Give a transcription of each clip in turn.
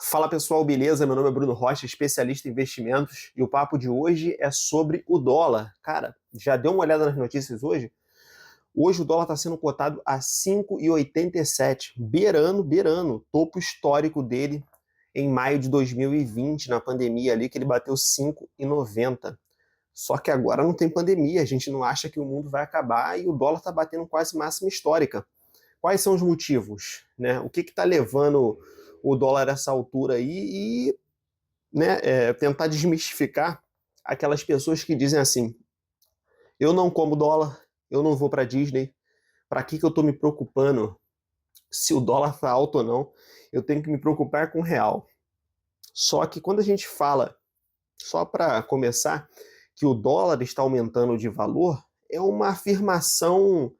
Fala pessoal, beleza? Meu nome é Bruno Rocha, especialista em investimentos, e o papo de hoje é sobre o dólar. Cara, já deu uma olhada nas notícias hoje? Hoje o dólar está sendo cotado a 5,87, beirando, topo histórico dele em maio de 2020, na pandemia ali, que ele bateu 5,90. Só que agora não tem pandemia, a gente não acha que o mundo vai acabar e o dólar está batendo quase máxima histórica. Quais são os motivos, né? O que está levando o dólar a essa altura aí e, né, tentar desmistificar aquelas pessoas que dizem assim: eu não como dólar, eu não vou para Disney, para que eu estou me preocupando se o dólar está alto ou não? Eu tenho que me preocupar com o real. Só que quando a gente fala, só para começar, que o dólar está aumentando de valor, é uma afirmação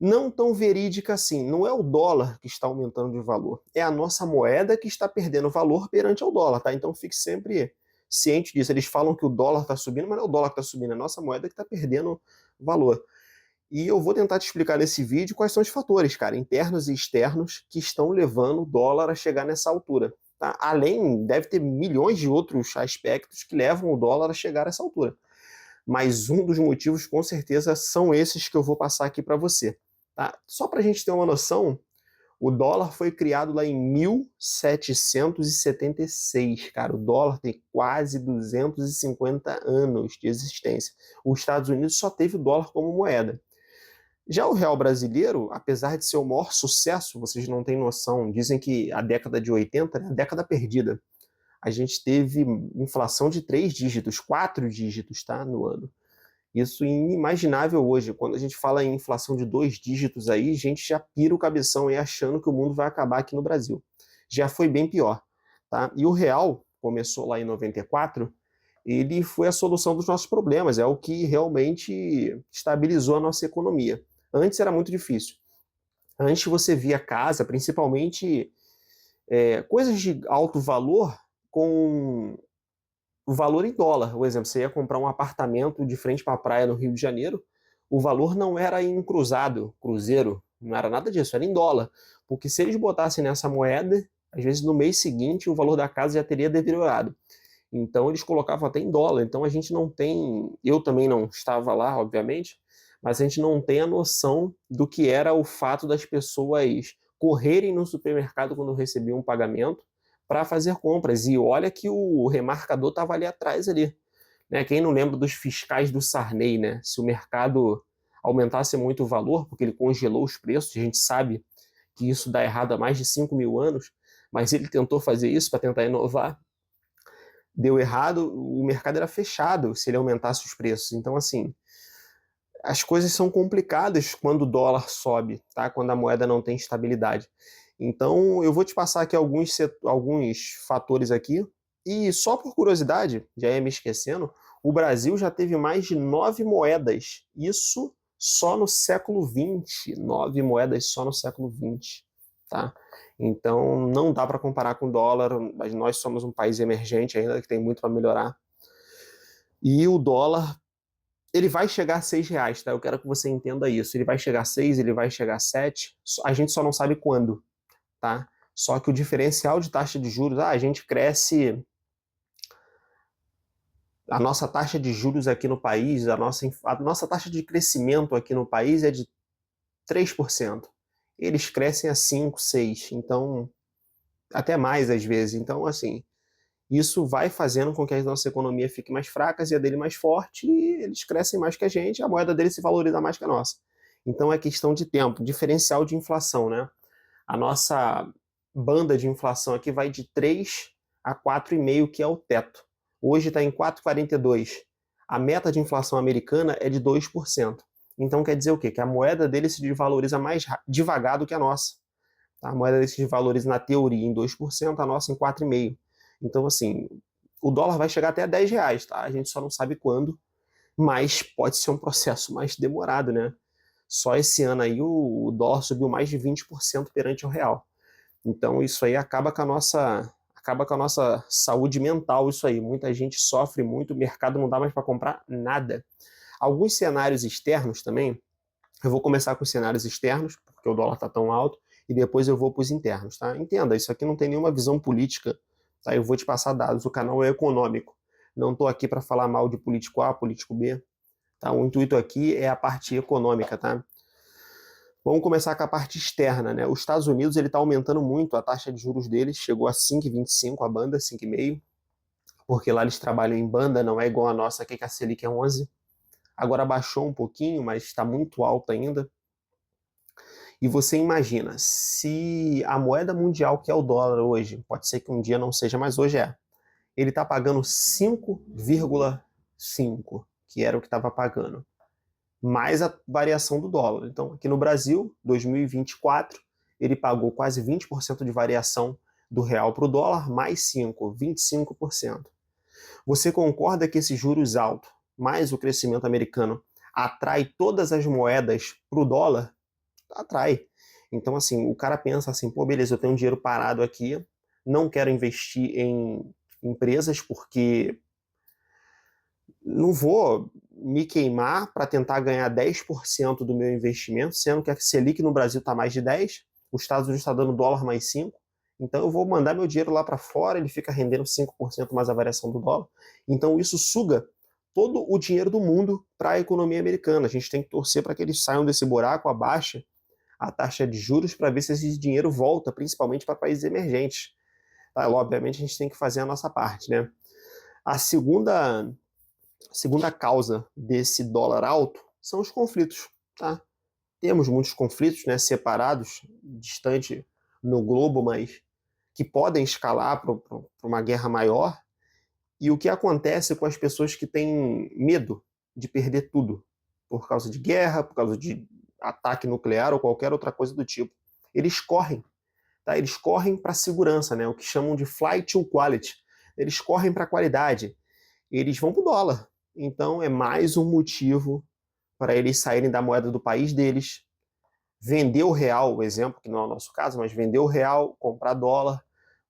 não tão verídica assim. Não é o dólar que está aumentando de valor, é a nossa moeda que está perdendo valor perante ao dólar, tá? Então fique sempre ciente disso. Eles falam que o dólar está subindo, mas não é o dólar que está subindo, é a nossa moeda que está perdendo valor. E eu vou tentar te explicar nesse vídeo quais são os fatores, cara, internos e externos, que estão levando o dólar a chegar nessa altura. Tá? Além, deve ter milhões de outros aspectos que levam o dólar a chegar a essa altura. Mas um dos motivos, com certeza, são esses que eu vou passar aqui para você. Tá? Só para a gente ter uma noção, o dólar foi criado lá em 1776, cara. O dólar tem quase 250 anos de existência. Os Estados Unidos só teve o dólar como moeda. Já o real brasileiro, apesar de ser o maior sucesso, vocês não têm noção, dizem que a década de 80 é a década perdida. A gente teve inflação de 3 dígitos, 4 dígitos, tá, no ano. Isso é inimaginável hoje. Quando a gente fala em inflação de 2 dígitos aí, a gente já pira o cabeção aí achando que o mundo vai acabar aqui no Brasil. Já foi bem pior, tá? E o real começou lá em 94, ele foi a solução dos nossos problemas, é o que realmente estabilizou a nossa economia. Antes era muito difícil. Antes você via casa, principalmente coisas de alto valor, com o valor em dólar. Por exemplo, você ia comprar um apartamento de frente para a praia no Rio de Janeiro, o valor não era em cruzado, cruzeiro, não era nada disso, era em dólar. Porque se eles botassem nessa moeda, às vezes no mês seguinte o valor da casa já teria deteriorado. Então eles colocavam até em dólar. Então a gente não tem, eu também não estava lá, obviamente, mas a gente não tem a noção do que era o fato das pessoas correrem no supermercado quando recebiam um pagamento para fazer compras. E olha que o remarcador estava ali atrás ali. Né? Quem não lembra dos fiscais do Sarney, né? Se o mercado aumentasse muito o valor, porque ele congelou os preços, a gente sabe que isso dá errado há mais de 5.000 anos, mas ele tentou fazer isso para tentar inovar, deu errado, o mercado era fechado se ele aumentasse os preços. Então, assim, as coisas são complicadas quando o dólar sobe, tá? Quando a moeda não tem estabilidade. Então, eu vou te passar aqui alguns fatores aqui. E só por curiosidade, já ia me esquecendo, o Brasil já teve mais de 9 moedas. Isso só no século XX. 9 moedas só no século XX, tá? Então, não dá para comparar com o dólar, mas nós somos um país emergente ainda, que tem muito para melhorar. E o dólar, ele vai chegar a R$ 6, tá? Eu quero que você entenda isso. Ele vai chegar a 6, ele vai chegar a 7, a gente só não sabe quando, tá? Só que o diferencial de taxa de juros, a gente cresce, a nossa taxa de juros aqui no país, a nossa taxa de crescimento aqui no país é de 3%. Eles crescem a 5, 6, então, até mais às vezes. Então, assim, isso vai fazendo com que a nossa economia fique mais fraca e a dele mais forte, e eles crescem mais que a gente, a moeda deles se valoriza mais que a nossa. Então é questão de tempo, diferencial de inflação, né? A nossa banda de inflação aqui vai de 3 a 4,5, que é o teto. Hoje está em 4,42. A meta de inflação americana é de 2%. Então quer dizer o quê? Que a moeda deles se desvaloriza mais devagar do que a nossa. A moeda deles se desvaloriza na teoria em 2%, a nossa em 4,5%. Então, assim, o dólar vai chegar até R$ 10, tá? A gente só não sabe quando, mas pode ser um processo mais demorado, né? Só esse ano aí o dólar subiu mais de 20% perante o real. Então isso aí acaba com a nossa saúde mental, isso aí. Muita gente sofre muito, o mercado não dá mais para comprar nada. Alguns cenários externos também, eu vou começar com os cenários externos, porque o dólar está tão alto, e depois eu vou para os internos, tá? Entenda, isso aqui não tem nenhuma visão política tá? Eu vou te passar dados, o canal é econômico. Não estou aqui para falar mal de político A, político B, tá? O intuito aqui é a parte econômica, tá? Vamos começar com a parte externa, né? Os Estados Unidos ele está aumentando muito a taxa de juros deles, chegou a 5,25 a banda, 5,5, porque lá eles trabalham em banda, não é igual a nossa aqui que a Selic é 11. Agora baixou um pouquinho, mas está muito alta ainda. E você imagina, se a moeda mundial, que é o dólar hoje, pode ser que um dia não seja, mas hoje é, ele está pagando 5,5, que era o que estava pagando, mais a variação do dólar. Então, aqui no Brasil, 2024, ele pagou quase 20% de variação do real para o dólar, mais 5, 25%. Você concorda que esses juros altos, mais o crescimento americano, atrai todas as moedas para o dólar? Atrai. Então, assim, o cara pensa assim, pô, beleza, eu tenho um dinheiro parado aqui, não quero investir em empresas porque não vou me queimar para tentar ganhar 10% do meu investimento, sendo que a Selic no Brasil está mais de 10, os Estados Unidos está dando dólar mais 5, então eu vou mandar meu dinheiro lá para fora, ele fica rendendo 5% mais a variação do dólar. Então isso suga todo o dinheiro do mundo para a economia americana. A gente tem que torcer para que eles saiam desse buraco, abaixe a taxa de juros para ver se esse dinheiro volta, principalmente para países emergentes. Tá? Obviamente a gente tem que fazer a nossa parte, né? A segunda causa desse dólar alto são os conflitos. Tá? Temos muitos conflitos, né, separados, distante no globo, mas que podem escalar para uma guerra maior. E o que acontece com as pessoas que têm medo de perder tudo por causa de guerra, por causa de ataque nuclear ou qualquer outra coisa do tipo? Eles correm, tá? Eles correm para a segurança, né? O que chamam de flight to quality. Eles correm para a qualidade. Eles vão para o dólar. Então é mais um motivo para eles saírem da moeda do país deles, vender o real, o exemplo, que não é o nosso caso, mas vender o real, comprar dólar,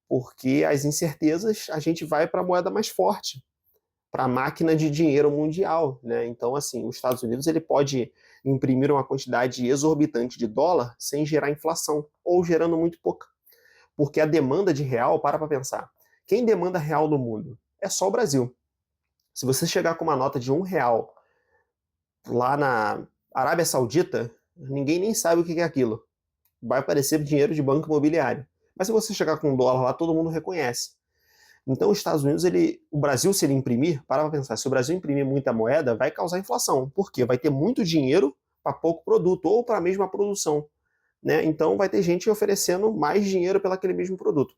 porque as incertezas a gente vai para a moeda mais forte, para a máquina de dinheiro mundial, né? Então, assim, os Estados Unidos ele pode imprimir uma quantidade exorbitante de dólar sem gerar inflação, ou gerando muito pouca. Porque a demanda de real, para pensar, quem demanda real no mundo? É só o Brasil. Se você chegar com uma nota de R$ 1 lá na Arábia Saudita, ninguém nem sabe o que é aquilo. Vai parecer dinheiro de banco imobiliário. Mas se você chegar com $1 lá, todo mundo reconhece. Então, os Estados Unidos, o Brasil, se ele imprimir, para pensar, se o Brasil imprimir muita moeda, vai causar inflação. Por quê? Vai ter muito dinheiro para pouco produto, ou para a mesma produção. Né? Então, vai ter gente oferecendo mais dinheiro pelo aquele mesmo produto.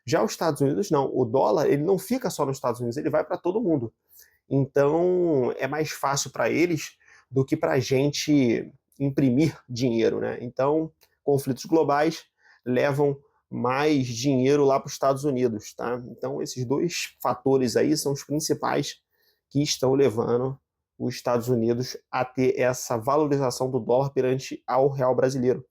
Já os Estados Unidos, não. O dólar, ele não fica só nos Estados Unidos, ele vai para todo mundo. Então, é mais fácil para eles do que para a gente imprimir dinheiro. Né? Então, conflitos globais levam mais dinheiro lá para os Estados Unidos, tá? Então, esses dois fatores aí são os principais que estão levando os Estados Unidos a ter essa valorização do dólar perante ao real brasileiro.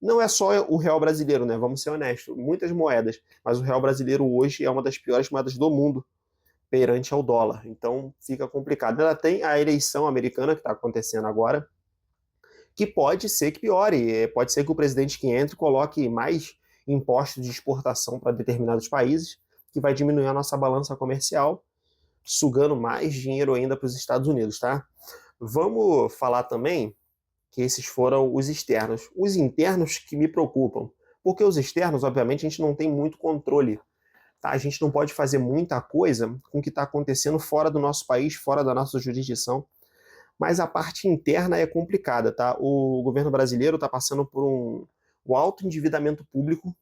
Não é só o real brasileiro, né? Vamos ser honestos, muitas moedas, mas o real brasileiro hoje é uma das piores moedas do mundo perante ao dólar. Então, fica complicado. Ela tem a eleição americana que está acontecendo agora, que pode ser que piore, pode ser que o presidente que entre coloque mais impostos de exportação para determinados países, que vai diminuir a nossa balança comercial, sugando mais dinheiro ainda para os Estados Unidos, tá? Vamos falar também que esses foram os externos. Os internos que me preocupam, porque os externos, obviamente, a gente não tem muito controle, tá? A gente não pode fazer muita coisa com o que está acontecendo fora do nosso país, fora da nossa jurisdição, mas a parte interna é complicada, tá? O governo brasileiro está passando por um alto endividamento público,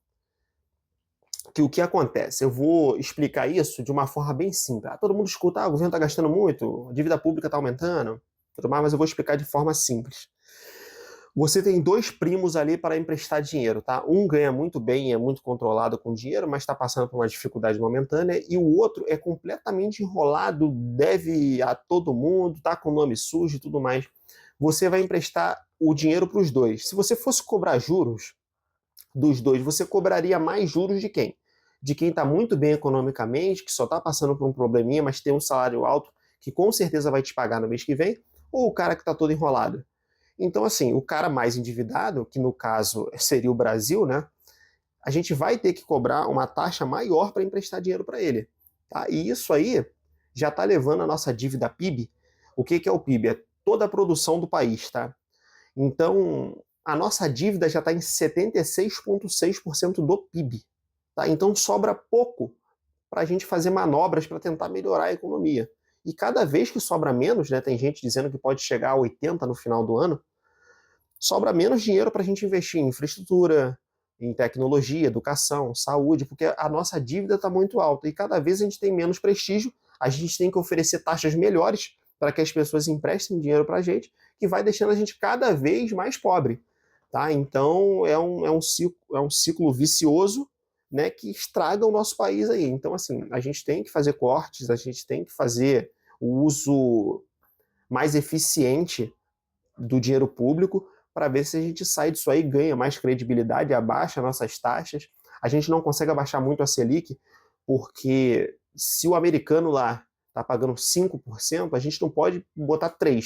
que o que acontece? Eu vou explicar isso de uma forma bem simples. Todo mundo escuta, o governo está gastando muito, a dívida pública está aumentando, tudo mais, mas eu vou explicar de forma simples. Você tem dois primos ali para emprestar dinheiro, tá? Um ganha muito bem, é muito controlado com dinheiro, mas está passando por uma dificuldade momentânea, e o outro é completamente enrolado, deve a todo mundo, tá com o nome sujo e tudo mais. Você vai emprestar o dinheiro para os dois. Se você fosse cobrar juros dos dois, você cobraria mais juros de quem? De quem está muito bem economicamente, que só está passando por um probleminha, mas tem um salário alto, que com certeza vai te pagar no mês que vem, ou o cara que está todo enrolado? Então, assim, o cara mais endividado, que no caso seria o Brasil, né? a gente vai ter que cobrar uma taxa maior para emprestar dinheiro para ele. Tá? E isso aí já está levando a nossa dívida PIB. O que é o PIB? É toda a produção do país. Tá? Então, a nossa dívida já está em 76,6% do PIB. Tá? Então, sobra pouco para a gente fazer manobras para tentar melhorar a economia. E cada vez que sobra menos, né, tem gente dizendo que pode chegar a 80 no final do ano, sobra menos dinheiro para a gente investir em infraestrutura, em tecnologia, educação, saúde, porque a nossa dívida está muito alta e cada vez a gente tem menos prestígio, a gente tem que oferecer taxas melhores para que as pessoas emprestem dinheiro para a gente, que vai deixando a gente cada vez mais pobre. Tá? Então é um ciclo vicioso, né, que estraga o nosso país aí. Então, assim, a gente tem que fazer cortes, a gente tem que fazer o uso mais eficiente do dinheiro público para ver se a gente sai disso aí, ganha mais credibilidade, abaixa nossas taxas. A gente não consegue abaixar muito a Selic, porque se o americano lá está pagando 5%, a gente não pode botar 3%,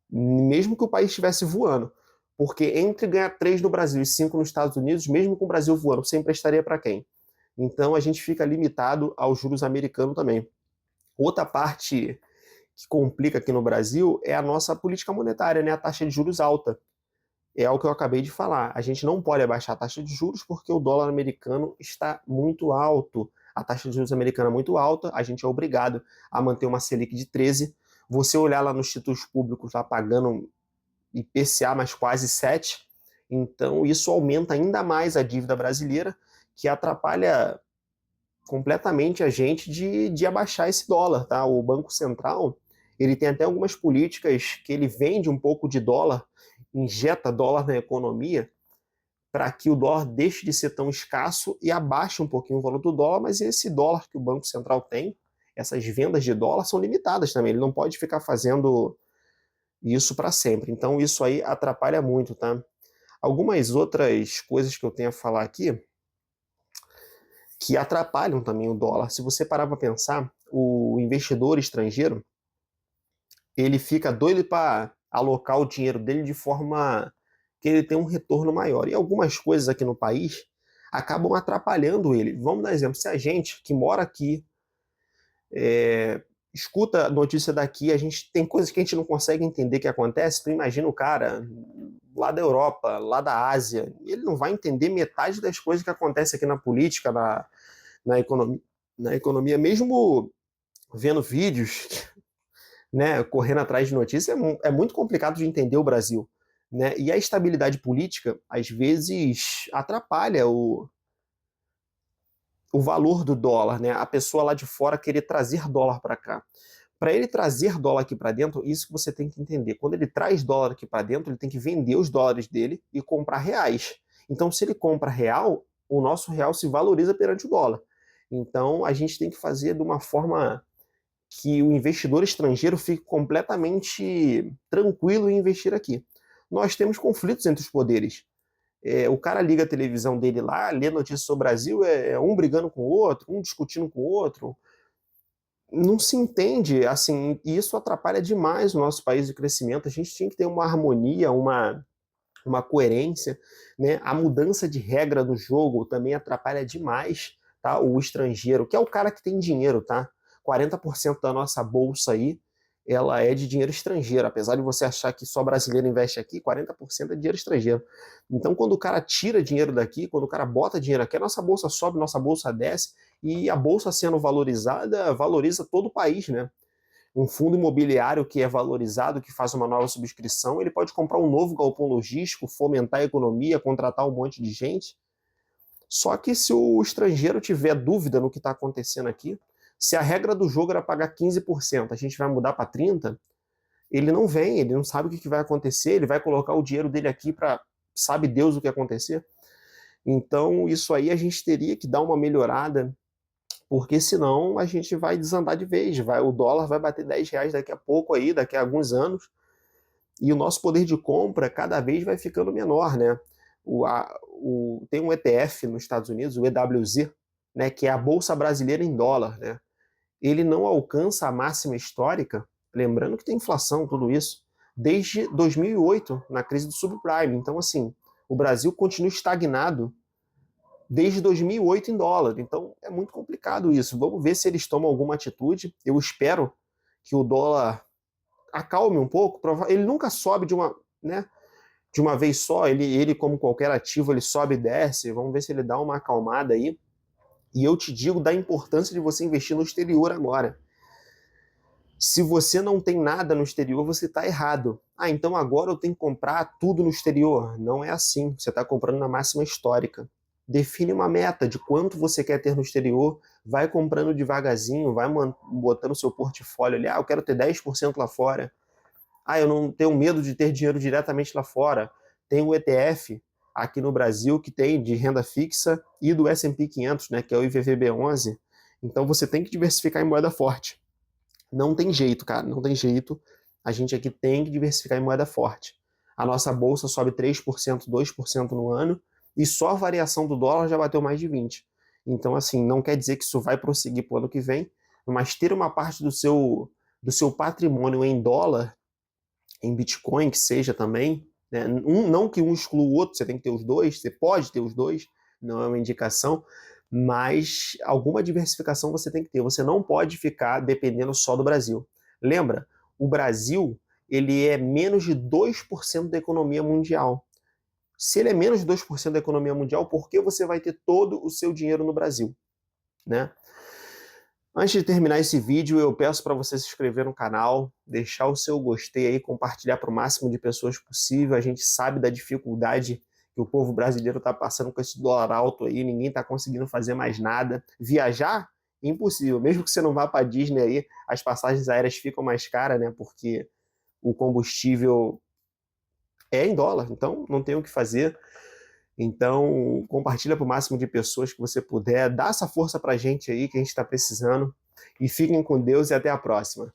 mesmo que o país estivesse voando. Porque entre ganhar 3 no Brasil e 5 nos Estados Unidos, mesmo com o Brasil voando, você emprestaria para quem? Então a gente fica limitado aos juros americanos também. Outra parte que complica aqui no Brasil é a nossa política monetária, né? A taxa de juros alta. É o que eu acabei de falar. A gente não pode abaixar a taxa de juros porque o dólar americano está muito alto. A taxa de juros americana é muito alta, a gente é obrigado a manter uma Selic de 13. Você olhar lá nos títulos públicos, lá pagando IPCA mais quase 7. Então isso aumenta ainda mais a dívida brasileira, que atrapalha completamente a gente de abaixar esse dólar. Tá? O Banco Central ele tem até algumas políticas que ele vende um pouco de dólar, injeta dólar na economia, para que o dólar deixe de ser tão escasso e abaixe um pouquinho o valor do dólar, mas esse dólar que o Banco Central tem, essas vendas de dólar são limitadas também, ele não pode ficar fazendo isso para sempre. Então isso aí atrapalha muito, tá? Algumas outras coisas que eu tenho a falar aqui que atrapalham também o dólar. Se você parar para pensar, o investidor estrangeiro, ele fica doido para alocar o dinheiro dele de forma que ele tenha um retorno maior. E algumas coisas aqui no país acabam atrapalhando ele. Vamos dar exemplo, se a gente que mora aqui escuta a notícia daqui, a gente tem coisas que a gente não consegue entender que acontece, tu imagina o cara lá da Europa, lá da Ásia, ele não vai entender metade das coisas que acontecem aqui na política, na economia, mesmo vendo vídeos, né, correndo atrás de notícias, é muito complicado de entender o Brasil. Né? E a estabilidade política, às vezes, atrapalha o valor do dólar, né? A pessoa lá de fora querer trazer dólar para cá. Para ele trazer dólar aqui para dentro, isso que você tem que entender. Quando ele traz dólar aqui para dentro, ele tem que vender os dólares dele e comprar reais. Então, se ele compra real, o nosso real se valoriza perante o dólar. Então, a gente tem que fazer de uma forma que o investidor estrangeiro fique completamente tranquilo em investir aqui. Nós temos conflitos entre os poderes. O cara liga a televisão dele lá, lê notícias sobre o Brasil, um brigando com o outro, um discutindo com o outro. Não se entende, assim, e isso atrapalha demais o nosso país de crescimento. A gente tinha que ter uma harmonia, uma coerência, né? A mudança de regra do jogo também atrapalha demais, tá? O estrangeiro, que é o cara que tem dinheiro, tá? 40% da nossa bolsa aí, ela é de dinheiro estrangeiro. Apesar de você achar que só brasileiro investe aqui, 40% é dinheiro estrangeiro. Então, quando o cara tira dinheiro daqui, quando o cara bota dinheiro aqui, a nossa bolsa sobe, nossa bolsa desce, e a bolsa sendo valorizada, valoriza todo o país, né? Um fundo imobiliário que é valorizado, que faz uma nova subscrição, ele pode comprar um novo galpão logístico, fomentar a economia, contratar um monte de gente. Só que se o estrangeiro tiver dúvida no que está acontecendo aqui, se a regra do jogo era pagar 15%, a gente vai mudar para 30%, ele não vem, ele não sabe o que vai acontecer, ele vai colocar o dinheiro dele aqui para sabe Deus o que acontecer. Então, isso aí a gente teria que dar uma melhorada, porque senão a gente vai desandar de vez, o dólar vai bater R$ 10 daqui a pouco aí, daqui a alguns anos, e o nosso poder de compra cada vez vai ficando menor, né? Tem um ETF nos Estados Unidos, o EWZ, né, que é a Bolsa Brasileira em dólar, né? Ele não alcança a máxima histórica, lembrando que tem inflação, tudo isso, desde 2008, na crise do subprime. Então, assim, o Brasil continua estagnado desde 2008 em dólar. Então é muito complicado isso. Vamos ver se eles tomam alguma atitude. Eu espero que o dólar acalme um pouco. Ele nunca sobe né, de uma vez só. Ele, como qualquer ativo, ele sobe e desce. Vamos ver se ele dá uma acalmada aí. E eu te digo da importância de você investir no exterior agora. Se você não tem nada no exterior, você está errado. Ah, então agora eu tenho que comprar tudo no exterior. Não é assim. Você está comprando na máxima histórica. Define uma meta de quanto você quer ter no exterior, vai comprando devagarzinho, vai botando o seu portfólio ali. Ah, eu quero ter 10% lá fora. Ah, eu não tenho medo de ter dinheiro diretamente lá fora. Tem o ETF aqui no Brasil que tem de renda fixa e do S&P 500, né, que é o IVVB11. Então você tem que diversificar em moeda forte. Não tem jeito, cara, não tem jeito. A gente aqui tem que diversificar em moeda forte. A nossa bolsa sobe 3%, 2% no ano, e só a variação do dólar já bateu mais de 20%. Então, assim, não quer dizer que isso vai prosseguir para o ano que vem, mas ter uma parte do seu patrimônio em dólar, em Bitcoin, que seja também, né? Não que um exclua o outro, você tem que ter os dois, você pode ter os dois, não é uma indicação, mas alguma diversificação você tem que ter. Você não pode ficar dependendo só do Brasil. Lembra, o Brasil ele é menos de 2% da economia mundial. Se ele é menos de 2% da economia mundial, por que você vai ter todo o seu dinheiro no Brasil, né? Antes de terminar esse vídeo, eu peço para você se inscrever no canal, deixar o seu gostei aí, compartilhar para o máximo de pessoas possível. A gente sabe da dificuldade que o povo brasileiro está passando com esse dólar alto aí, ninguém está conseguindo fazer mais nada. Viajar? Impossível. Mesmo que você não vá para a Disney aí, as passagens aéreas ficam mais caras, né? Porque o combustível é em dólar, então não tem o que fazer. Então, compartilha para o máximo de pessoas que você puder, dá essa força para a gente aí, que a gente está precisando. E fiquem com Deus e até a próxima.